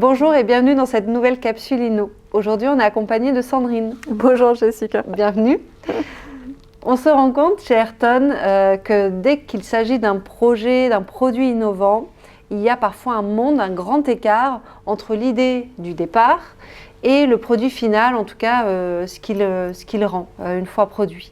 Bonjour et bienvenue dans cette nouvelle capsule Inno. Aujourd'hui, on est accompagné de Sandrine. Bonjour Jessica. Bienvenue. On se rend compte chez Ayrton que dès qu'il s'agit d'un projet, d'un produit innovant, il y a parfois un grand écart entre l'idée du départ et le produit final, en tout cas ce qu'il rend une fois produit.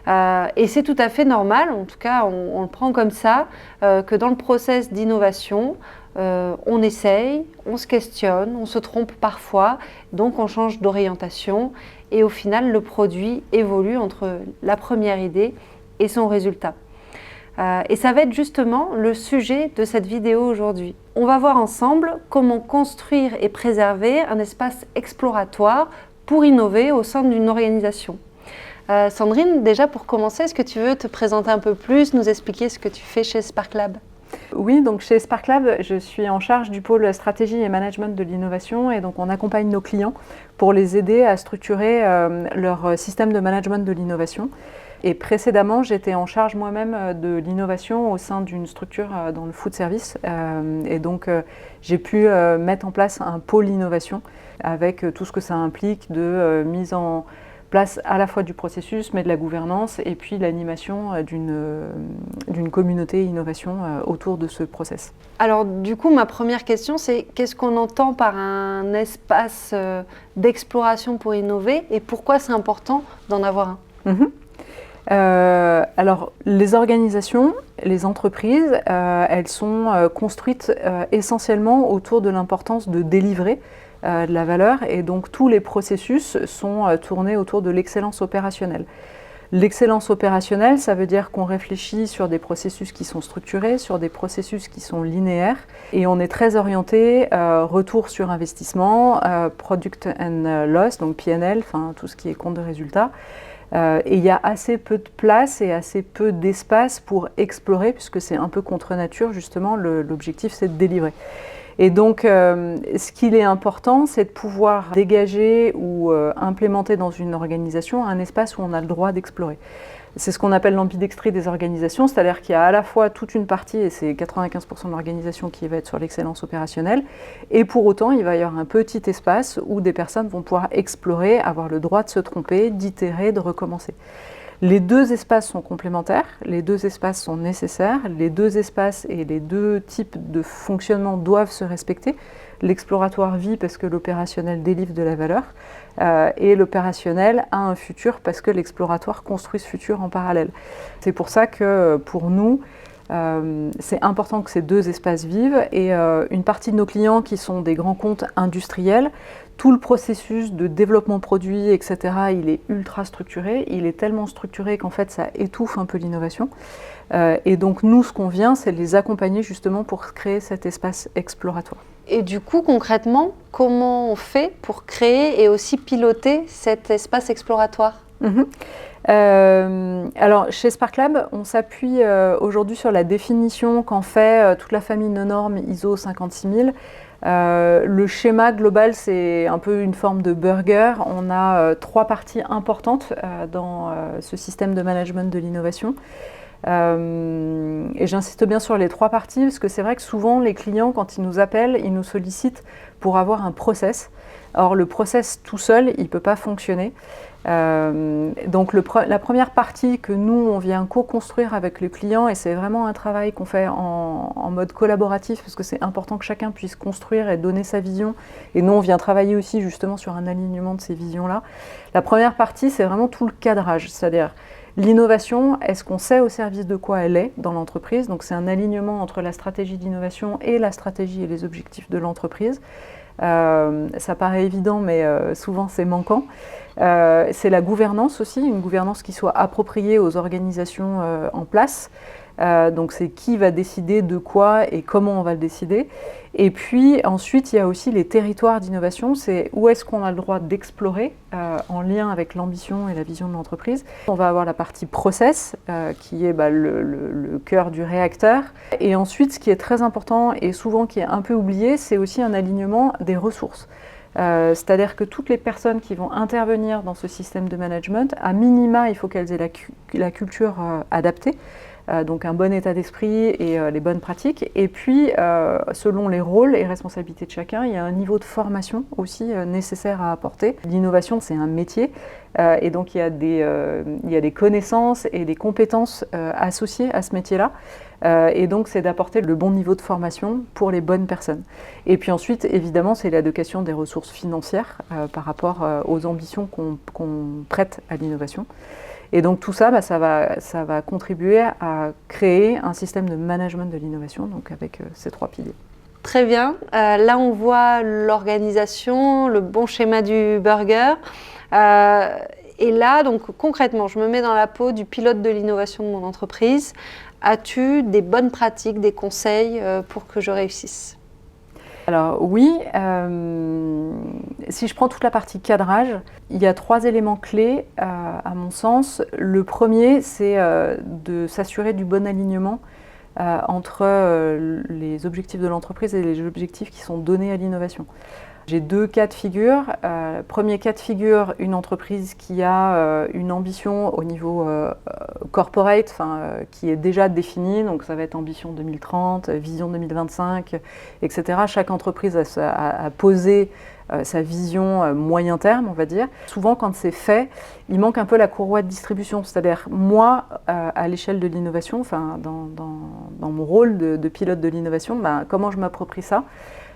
Et c'est tout à fait normal, en tout cas on le prend comme ça, que dans le process d'innovation, on essaye, on se questionne, on se trompe parfois, donc on change d'orientation et au final le produit évolue entre la première idée et son résultat. Et ça va être justement le sujet de cette vidéo aujourd'hui. On va voir ensemble comment construire et préserver un espace exploratoire pour innover au sein d'une organisation. Sandrine, déjà pour commencer, est-ce que tu veux te présenter un peu plus, nous expliquer ce que tu fais chez Sparklab ? Oui, donc chez Sparklab, je suis en charge du pôle stratégie et management de l'innovation et donc on accompagne nos clients pour les aider à structurer leur système de management de l'innovation. Et précédemment, j'étais en charge moi-même de l'innovation au sein d'une structure dans le food service. Et donc, j'ai pu mettre en place un pôle innovation avec tout ce que ça implique de mise en place à la fois du processus, mais de la gouvernance et puis l'animation d'une communauté innovation autour de ce process. Alors du coup, ma première question, c'est qu'est-ce qu'on entend par un espace d'exploration pour innover et pourquoi c'est important d'en avoir un ? Alors, les organisations, les entreprises, elles sont construites essentiellement autour de l'importance de délivrer de la valeur et donc tous les processus sont tournés autour de l'excellence opérationnelle. L'excellence opérationnelle, ça veut dire qu'on réfléchit sur des processus qui sont structurés, sur des processus qui sont linéaires et on est très orienté retour sur investissement, product and loss, donc PNL, enfin tout ce qui est compte de résultats. Et il y a assez peu de place et assez peu d'espace pour explorer, puisque c'est un peu contre nature, justement, l'objectif c'est de délivrer. Et donc, ce qu'il est important, c'est de pouvoir dégager ou implémenter dans une organisation un espace où on a le droit d'explorer. C'est ce qu'on appelle l'ambidextrie des organisations, c'est-à-dire qu'il y a à la fois toute une partie, et c'est 95% de l'organisation qui va être sur l'excellence opérationnelle, et pour autant, il va y avoir un petit espace où des personnes vont pouvoir explorer, avoir le droit de se tromper, d'itérer, de recommencer. Les deux espaces sont complémentaires, les deux espaces sont nécessaires, les deux espaces et les deux types de fonctionnement doivent se respecter. L'exploratoire vit parce que l'opérationnel délivre de la valeur et l'opérationnel a un futur parce que l'exploratoire construit ce futur en parallèle. C'est pour ça que pour nous, c'est important que ces deux espaces vivent et une partie de nos clients qui sont des grands comptes industriels, tout le processus de développement produit, etc., il est ultra structuré. Il est tellement structuré qu'en fait, ça étouffe un peu l'innovation. Et donc, nous, ce qu'on vient, c'est les accompagner justement pour créer cet espace exploratoire. Et du coup, concrètement, comment on fait pour créer et aussi piloter cet espace exploratoire ? Alors, chez Sparklab, on s'appuie aujourd'hui sur la définition qu'en fait toute la famille de normes ISO 56000. Le schéma global, c'est un peu une forme de burger. On a trois parties importantes dans ce système de management de l'innovation. Et j'insiste bien sur les trois parties parce que c'est vrai que souvent les clients, quand ils nous appellent, ils nous sollicitent pour avoir un process. Or, le process tout seul, il ne peut pas fonctionner. Donc la première partie que nous, on vient co-construire avec le client, et c'est vraiment un travail qu'on fait en mode collaboratif, parce que c'est important que chacun puisse construire et donner sa vision, et nous, on vient travailler aussi justement sur un alignement de ces visions-là. La première partie, c'est vraiment tout le cadrage, c'est-à-dire l'innovation, est-ce qu'on sait au service de quoi elle est dans l'entreprise? Donc c'est un alignement entre la stratégie d'innovation et la stratégie et les objectifs de l'entreprise. Ça paraît évident, mais souvent c'est manquant. C'est la gouvernance aussi, une gouvernance qui soit appropriée aux organisations en place. Donc c'est qui va décider de quoi et comment on va le décider. Et puis ensuite, il y a aussi les territoires d'innovation, c'est où est-ce qu'on a le droit d'explorer en lien avec l'ambition et la vision de l'entreprise. On va avoir la partie process, qui est le cœur du réacteur. Et ensuite, ce qui est très important et souvent qui est un peu oublié, c'est aussi un alignement des ressources. C'est-à-dire que toutes les personnes qui vont intervenir dans ce système de management, à minima, il faut qu'elles aient la culture adaptée. donc un bon état d'esprit et les bonnes pratiques. Et puis, selon les rôles et responsabilités de chacun, il y a un niveau de formation aussi nécessaire à apporter. L'innovation, c'est un métier, et donc il y a des connaissances et des compétences associées à ce métier-là. Et donc, c'est d'apporter le bon niveau de formation pour les bonnes personnes. Et puis ensuite, évidemment, c'est l'allocation des ressources financières par rapport aux ambitions qu'on prête à l'innovation. Et donc tout ça, ça va contribuer à créer un système de management de l'innovation, donc avec ces 3 piliers. Très bien. Là, on voit l'organisation, le bon schéma du burger. Et là, donc concrètement, je me mets dans la peau du pilote de l'innovation de mon entreprise. As-tu des bonnes pratiques, des conseils pour que je réussisse ? Alors oui, si je prends toute la partie cadrage, il y a 3 éléments clés à mon sens. Le premier, c'est de s'assurer du bon alignement entre les objectifs de l'entreprise et les objectifs qui sont donnés à l'innovation. J'ai 2 cas de figure. Premier cas de figure, une entreprise qui a une ambition au niveau corporate, qui est déjà définie, donc ça va être ambition 2030, vision 2025, etc. Chaque entreprise a posé sa vision moyen terme, on va dire. Souvent, quand c'est fait, il manque un peu la courroie de distribution. C'est-à-dire, moi, à l'échelle de l'innovation, dans mon rôle de pilote de l'innovation, comment je m'approprie ça ?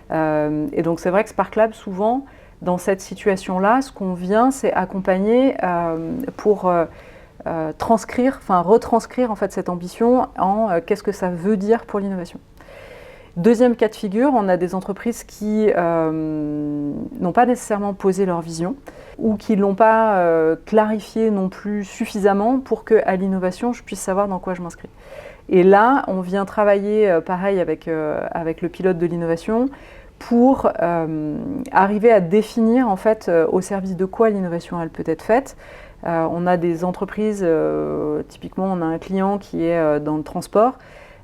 Et donc c'est vrai que Spark Lab, souvent, dans cette situation-là, ce qu'on vient, c'est accompagner pour retranscrire en fait cette ambition en qu'est-ce que ça veut dire pour l'innovation. Deuxième cas de figure, on a des entreprises qui n'ont pas nécessairement posé leur vision ou qui ne l'ont pas clarifié non plus suffisamment pour qu'à l'innovation, je puisse savoir dans quoi je m'inscris. Et là, on vient travailler pareil avec le pilote de l'innovation pour arriver à définir en fait au service de quoi l'innovation elle peut être faite. On a des entreprises, typiquement on a un client qui est dans le transport.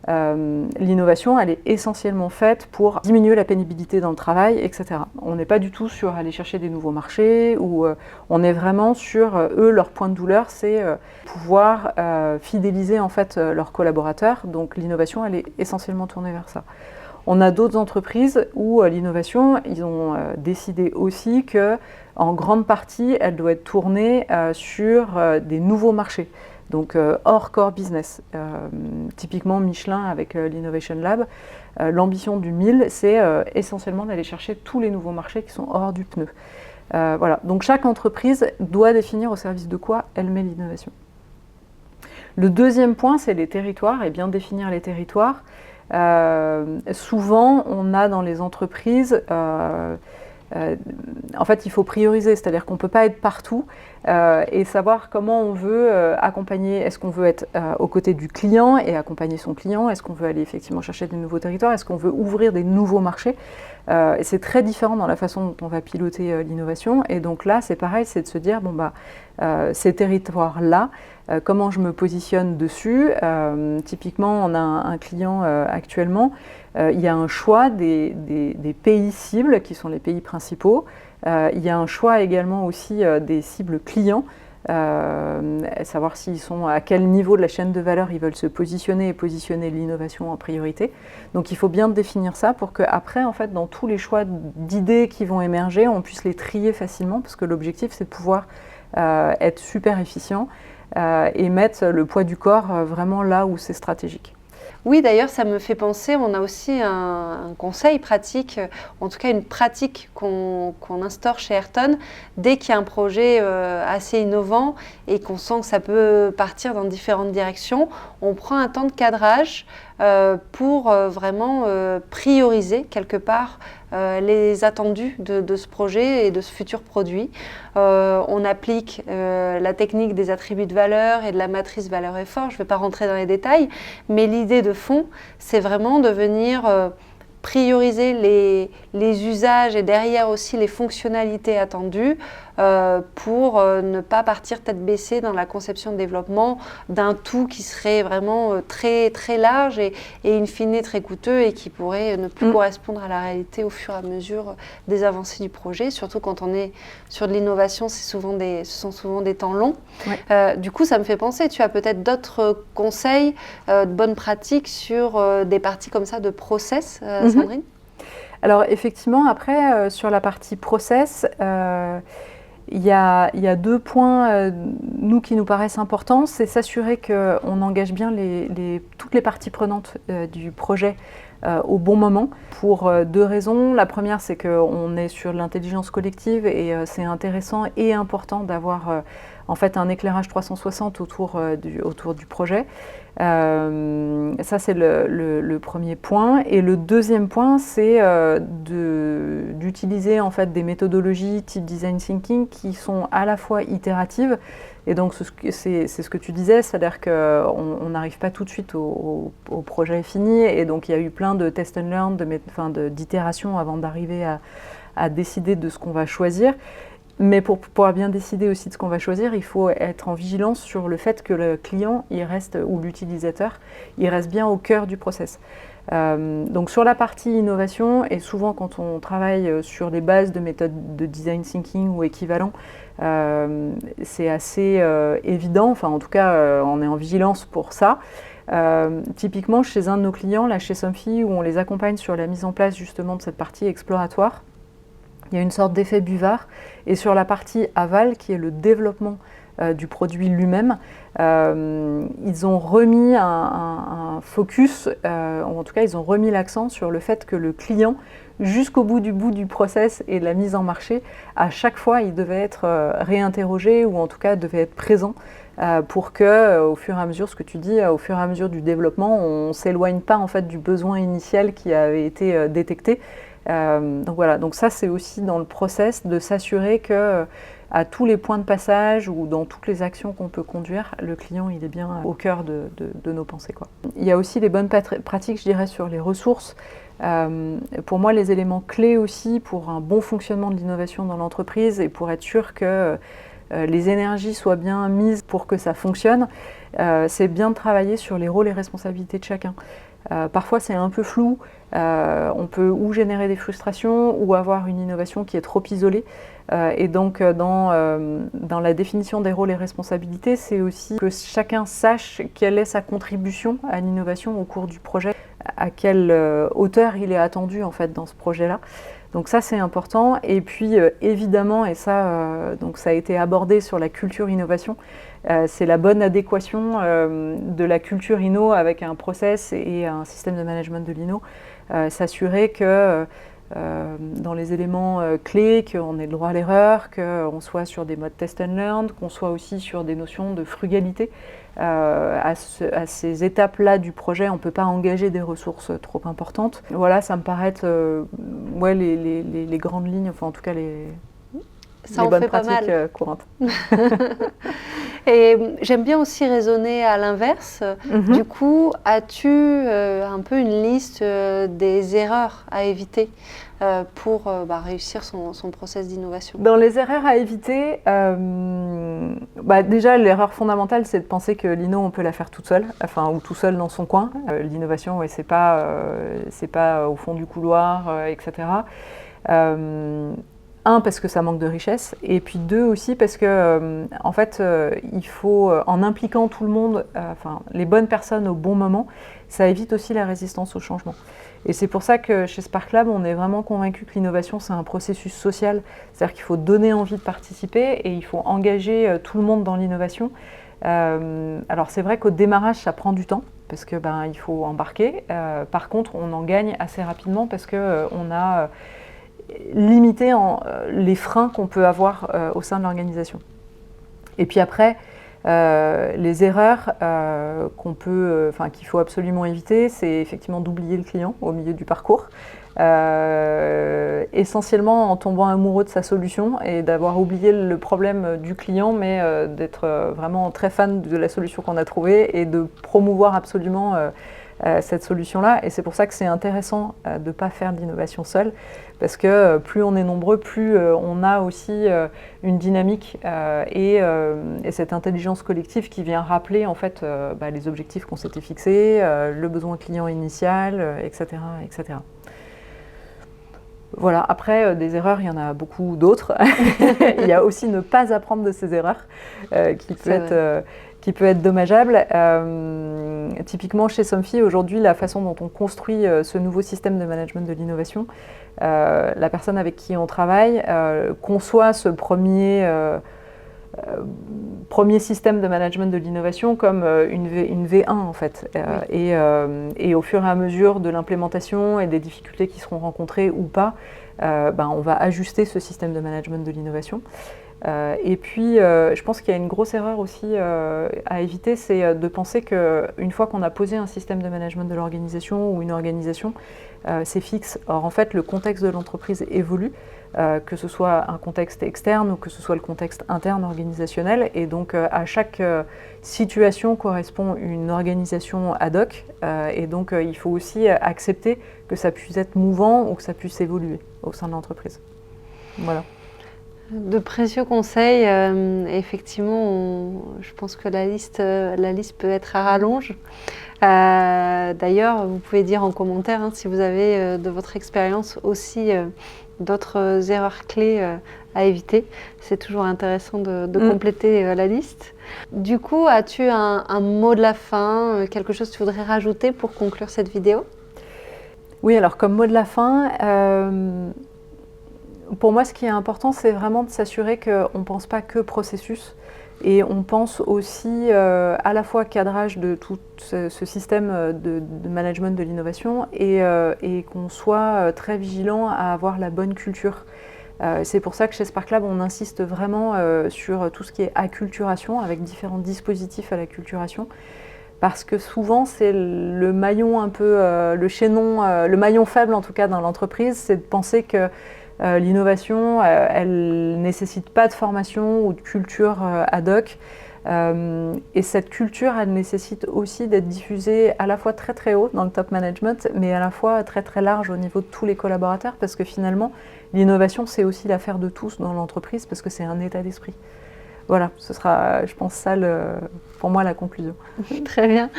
L'innovation, elle est essentiellement faite pour diminuer la pénibilité dans le travail, etc. On n'est pas du tout sur aller chercher des nouveaux marchés, ou on est vraiment sur eux, leur point de douleur, c'est pouvoir fidéliser en fait leurs collaborateurs. Donc l'innovation, elle est essentiellement tournée vers ça. On a d'autres entreprises où l'innovation, ils ont décidé aussi que, en grande partie, elle doit être tournée sur des nouveaux marchés. Donc hors core business. Typiquement Michelin avec l'Innovation Lab, l'ambition du 1000, c'est essentiellement d'aller chercher tous les nouveaux marchés qui sont hors du pneu. Voilà. Donc chaque entreprise doit définir au service de quoi elle met l'innovation. Le deuxième point, c'est les territoires, et bien définir les territoires. Souvent, on a dans les entreprises... en fait, il faut prioriser, c'est-à-dire qu'on ne peut pas être partout et savoir comment on veut accompagner. Est-ce qu'on veut être aux côtés du client et accompagner son client? Est-ce qu'on veut aller effectivement chercher de nouveaux territoires? Est-ce qu'on veut ouvrir des nouveaux marchés? Et c'est très différent dans la façon dont on va piloter l'innovation. Et donc là, c'est pareil, c'est de se dire, ces territoires-là, comment je me positionne dessus. Typiquement, on a un client actuellement, il y a un choix des pays cibles qui sont les pays principaux. Il y a un choix également aussi des cibles clients, savoir s'ils sont à quel niveau de la chaîne de valeur ils veulent se positionner et positionner l'innovation en priorité. Donc il faut bien définir ça pour qu'après, en fait, dans tous les choix d'idées qui vont émerger, on puisse les trier facilement, parce que l'objectif, c'est de pouvoir être super efficient et mettre le poids du corps vraiment là où c'est stratégique. Oui, d'ailleurs, ça me fait penser, on a aussi un conseil pratique, en tout cas une pratique qu'on instaure chez Ayrton. Dès qu'il y a un projet assez innovant et qu'on sent que ça peut partir dans différentes directions, on prend un temps de cadrage pour vraiment prioriser quelque part les attendus de ce projet et de ce futur produit. On applique la technique des attributs de valeur et de la matrice valeur-effort. Je ne vais pas rentrer dans les détails, mais l'idée de fond, c'est vraiment de venir prioriser les usages et derrière aussi les fonctionnalités attendues pour ne pas partir tête baissée dans la conception de développement d'un tout qui serait vraiment très, très large et in fine très coûteux et qui pourrait ne plus correspondre à la réalité au fur et à mesure des avancées du projet. Surtout quand on est sur de l'innovation, ce sont souvent des temps longs. Ouais. Du coup, ça me fait penser, tu as peut-être d'autres conseils, de bonnes pratiques sur des parties comme ça de process, Sandrine? Alors effectivement, après, sur la partie process, il y a 2 points, nous, qui nous paraissent importants. C'est s'assurer qu'on engage bien toutes les parties prenantes du projet au bon moment, pour 2 raisons. La première, c'est qu'on est sur l'intelligence collective et c'est intéressant et important d'avoir en fait un éclairage 360 autour du projet. Ça, c'est le premier point. Et le deuxième point, c'est d'utiliser en fait des méthodologies type design thinking qui sont à la fois itératives. Et donc, c'est ce que tu disais, c'est-à-dire qu'on n'arrive pas tout de suite au projet fini. Et donc, il y a eu plein de test and learn, d'itérations avant d'arriver à décider de ce qu'on va choisir. Mais pour pouvoir bien décider aussi de ce qu'on va choisir, il faut être en vigilance sur le fait que le client, ou l'utilisateur, il reste bien au cœur du process. Donc sur la partie innovation, et souvent quand on travaille sur les bases de méthodes de design thinking ou équivalent, c'est assez évident, enfin en tout cas on est en vigilance pour ça. Typiquement chez un de nos clients, là chez Somfy, où on les accompagne sur la mise en place justement de cette partie exploratoire, il y a une sorte d'effet buvard. Et sur la partie aval, qui est le développement du produit lui-même, ils ont remis un focus, ou en tout cas ils ont remis l'accent sur le fait que le client, jusqu'au bout du process et de la mise en marché, à chaque fois il devait être réinterrogé, ou en tout cas devait être présent, pour que, au fur et à mesure, ce que tu dis, au fur et à mesure du développement, on ne s'éloigne pas en fait du besoin initial qui avait été détecté. Donc voilà, donc ça c'est aussi dans le process de s'assurer que à tous les points de passage ou dans toutes les actions qu'on peut conduire, le client il est bien au cœur de nos pensées, quoi. Il y a aussi les bonnes pratiques, je dirais, sur les ressources. Pour moi, les éléments clés aussi pour un bon fonctionnement de l'innovation dans l'entreprise et pour être sûr que les énergies soient bien mises pour que ça fonctionne, c'est bien de travailler sur les rôles et responsabilités de chacun. Parfois c'est un peu flou, on peut ou générer des frustrations ou avoir une innovation qui est trop isolée. Et donc dans la définition des rôles et responsabilités, c'est aussi que chacun sache quelle est sa contribution à l'innovation au cours du projet, à quelle hauteur il est attendu en fait dans ce projet-là. Donc ça c'est important. Et puis évidemment, et ça, donc ça a été abordé sur la culture innovation, c'est la bonne adéquation de la culture inno avec un process et un système de management de l'inno. S'assurer que dans les éléments clés, qu'on ait le droit à l'erreur, qu'on soit sur des modes test and learn, qu'on soit aussi sur des notions de frugalité. À ces étapes-là du projet, on ne peut pas engager des ressources trop importantes. Voilà, ça me paraît ouais, les grandes lignes, enfin en tout cas les bonnes pratiques courantes. Et j'aime bien aussi raisonner à l'inverse. Du coup, as-tu un peu une liste des erreurs à éviter pour réussir son process d'innovation? Dans les erreurs à éviter, déjà l'erreur fondamentale, c'est de penser que l'inno, on peut la faire toute seule, enfin ou tout seul dans son coin. L'innovation, ouais, c'est pas au fond du couloir, etc. Un, parce que ça manque de richesse, et puis deux aussi parce que en fait il faut, en impliquant tout le monde, les bonnes personnes au bon moment, ça évite aussi la résistance au changement. Et c'est pour ça que chez Spark Lab, on est vraiment convaincu que l'innovation c'est un processus social, c'est-à-dire qu'il faut donner envie de participer et il faut engager tout le monde dans l'innovation. Alors c'est vrai qu'au démarrage ça prend du temps parce que il faut embarquer. Par contre on en gagne assez rapidement parce que on a limiter les freins qu'on peut avoir au sein de l'organisation. Et puis après, les erreurs qu'il faut absolument éviter, c'est effectivement d'oublier le client au milieu du parcours, essentiellement en tombant amoureux de sa solution et d'avoir oublié le problème du client, mais d'être vraiment très fan de la solution qu'on a trouvée et de promouvoir absolument cette solution-là. Et c'est pour ça que c'est intéressant de ne pas faire de l'innovation seule, parce que plus on est nombreux, plus on a aussi une dynamique et cette intelligence collective qui vient rappeler en fait les objectifs qu'on s'était fixés, le besoin client initial, etc., etc. Voilà, après, des erreurs, il y en a beaucoup d'autres. Il y a aussi ne pas apprendre de ces erreurs qui peut être dommageable. Typiquement, chez Somfy, aujourd'hui, la façon dont on construit ce nouveau système de management de l'innovation, la personne avec qui on travaille conçoit ce premier système de management de l'innovation comme une V1 en fait. Et au fur et à mesure de l'implémentation et des difficultés qui seront rencontrées ou pas, on va ajuster ce système de management de l'innovation. Et puis, je pense qu'il y a une grosse erreur aussi à éviter, c'est de penser qu'une fois qu'on a posé un système de management de l'organisation ou une organisation, c'est fixe. Or, en fait, le contexte de l'entreprise évolue, que ce soit un contexte externe ou que ce soit le contexte interne organisationnel. Et donc, à chaque situation correspond une organisation ad hoc. Et donc, il faut aussi accepter que ça puisse être mouvant ou que ça puisse évoluer au sein de l'entreprise. Voilà. De précieux conseils. Effectivement, je pense que la liste peut être à rallonge. D'ailleurs, vous pouvez dire en commentaire si vous avez de votre expérience aussi d'autres erreurs clés à éviter. C'est toujours intéressant de compléter la liste. Du coup, as-tu un mot de la fin, quelque chose que tu voudrais rajouter pour conclure cette vidéo? Oui, alors comme mot de la fin, pour moi, ce qui est important, c'est vraiment de s'assurer qu'on ne pense pas que processus et on pense aussi à la fois cadrage de tout ce système de management de l'innovation et qu'on soit très vigilant à avoir la bonne culture. C'est pour ça que chez Spark Lab, on insiste vraiment sur tout ce qui est acculturation avec différents dispositifs à l'acculturation. Parce que souvent, c'est le maillon un peu, le chaînon, le maillon faible en tout cas dans l'entreprise, c'est de penser que l'innovation, elle ne nécessite pas de formation ou de culture ad hoc. Et cette culture, elle nécessite aussi d'être diffusée à la fois très très haut dans le top management, mais à la fois très très large au niveau de tous les collaborateurs, parce que finalement, l'innovation, c'est aussi l'affaire de tous dans l'entreprise, parce que c'est un état d'esprit. Voilà, ce sera, je pense, ça pour moi la conclusion. Très bien.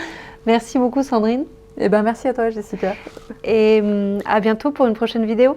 Merci beaucoup Sandrine. Eh ben, merci à toi Jessica. Et à bientôt pour une prochaine vidéo.